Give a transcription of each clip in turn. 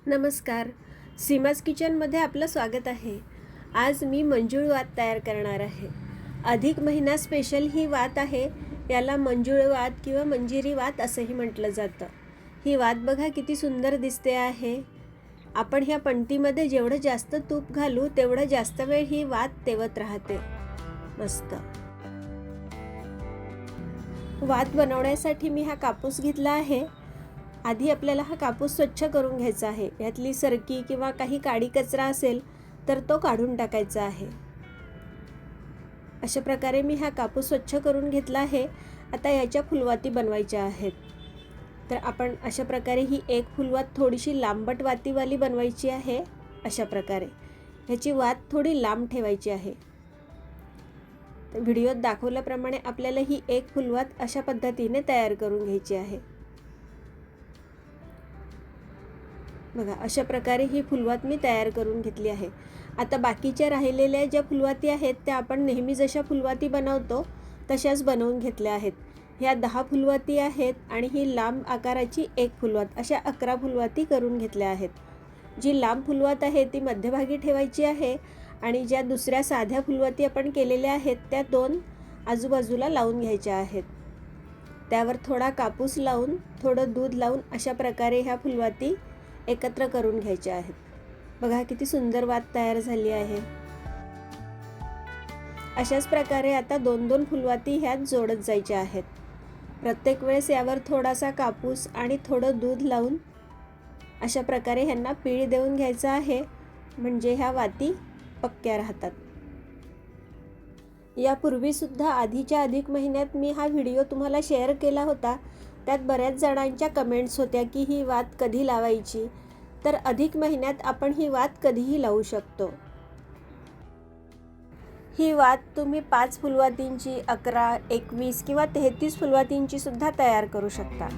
नमस्कार, सीमाज किचनमध्ये आपलं स्वागत आहे। आज मी मंजुळ वात तयार करणार आहे। अधिक महिना स्पेशल ही वात आहे। याला मंजुळ वात किंवा मंजिरी वात असंही म्हटलं जातं। ही वात बघा किती सुंदर दिसते आहे। आपण ह्या पणतीमध्ये जेवढं जास्त तूप घालू तेवढं जास्त वेळ ही वात तेवत राहते। मस्त वात बनवण्यासाठी मी हा कापूस घेतला आहे। आधी आपल्याला हा कापूस स्वच्छ करून घ्यायचा आहे। यातली सरकी किंवा काही काडी कचरा असेल तर तो काढून टाकायचा आहे। अशा प्रकारे मी हा कापूस स्वच्छ करून घेतला आहे। आता याच्या फुलवाती बनवायच्या आहेत। तर आपण अशा प्रकारे ही एक फुलवात थोडीशी लांबट वातीवाली बनवायची आहे। अशा प्रकारे ह्याची वात थोडी लांब ठेवायची आहे। तर व्हिडिओत दाखवल्याप्रमाणे आपल्याला ही एक फुलवात अशा पद्धतीने तयार करून घ्यायची आहे। बघा अशा प्रकारे ही फुलवात मी तयार करून घेतली आहे। आता बाकीच्या राहिलेल्या ज्या फुलवाती आहेत त्या आपण नेहमी जशा फुलवाती बनवतो तशाच बनवून घेतल्या आहेत। ह्या 10 फुलवाती आहेत आणि ही लांब आकाराची एक फुलवात, अशा 11 फुलवाती करून घेतल्या आहेत। जी लांब फुलवात आहे ती मध्यभागी ठेवायची आहे आणि ज्या दुसऱ्या साध्या फुलवाती आपण केलेल्या आहेत त्या 2 आजूबाजूला लावून घ्यायच्या आहेत। त्यावर थोडा कापूस लावून थोडं दूध लावून अशा प्रकारे ह्या फुलवाती एकत्र करून घ्यायचे आहेत। बघा किती सुंदर वात तयार झाली आहे। अशाच प्रकारे आता 2-2 फुलवाती ह्यात जोडत जायच्या आहेत। प्रत्येक वेळेस यावर थोडासा कापूस आणि थोडं दूध लावून अशा प्रकारे ह्यांना पीळ देऊन घ्यायचं आहे, म्हणजे ह्या वाती पक्क्या राहतात। यापूर्वी सुद्धा आधीच्या अधिक महिन्यात मी हा व्हिडिओ तुम्हाला शेअर केला होता। त्यात बऱ्याच जणांच्या कमेंट्स होत्या की ही वात कधी लावायची। तर अधिक महिन्यात आपण ही वात कधीही लावू शकतो। ही वात तुम्ही 5 फुलवातींची, 11, 21 किंवा 33 फुलवातींची सुद्धा तयार करू शकता।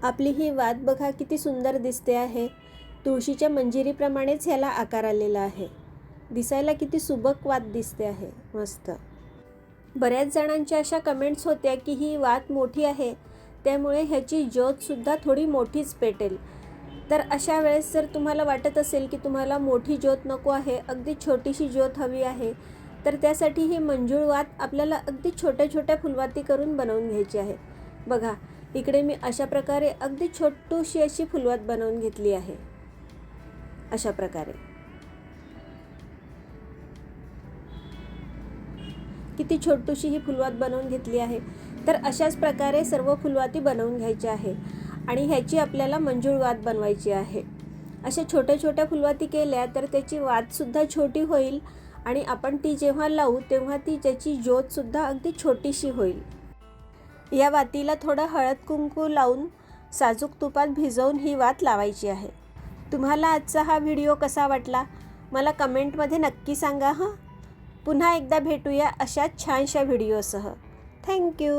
आपली ही वात बघा किती सुंदर दिसते आहे। तुळशीच्या मंजिरीप्रमाणेच ह्याला आकार आलेला आहे। दिसायला किती सुबक वात दिसते आहे, मस्त। बऱ्याच जणांच्या अशा कमेंट्स होत्या की ही वात मोठी आहे त्यामुळे ह्याची ज्योत सुद्धा थोडी मोठीच पेटेल। तर अशा वेळेस जर तुम्हाला वाटत असेल की तुम्हाला मोठी ज्योत नको आहे, अगदी छोटीशी ज्योत हवी आहे, तर त्यासाठी ही मंजुळ वात आपल्याला अगदी छोट्या छोट्या फुलवाती करून बनवून घ्यायची आहे। बघा इकडे मी अशा प्रकारे अगदी छोटीशी अशी फुलवात बनवून घेतली आहे। अशा प्रकारे किती छोटीशी ही फुलवात बनवून घेतली आहे। तर अशाच प्रकारे सर्व फुलवाती बनवून घ्यायची आहे आणि ह्याची आपल्याला मंजुळ वात बनवायची आहे। अशा छोट्या छोट्या फुलवाती केल्या तर त्याची वात सुद्धा छोटी होईल आणि आपण ती जेव्हा लावू तेव्हा ती त्याची ज्योत सुद्धा अगदी छोटीशी होईल। या वातीला थोडं हळद कुंकू लावून साजूक तुपात भिजवून ही वात लावायची आहे। तुम्हाला आजचा हा व्हिडिओ कसा वाटला मला कमेंटमध्ये नक्की सांगा। पुन्हा एकदा भेटूया अशाच छानशा व्हिडिओसह। थँक्यू।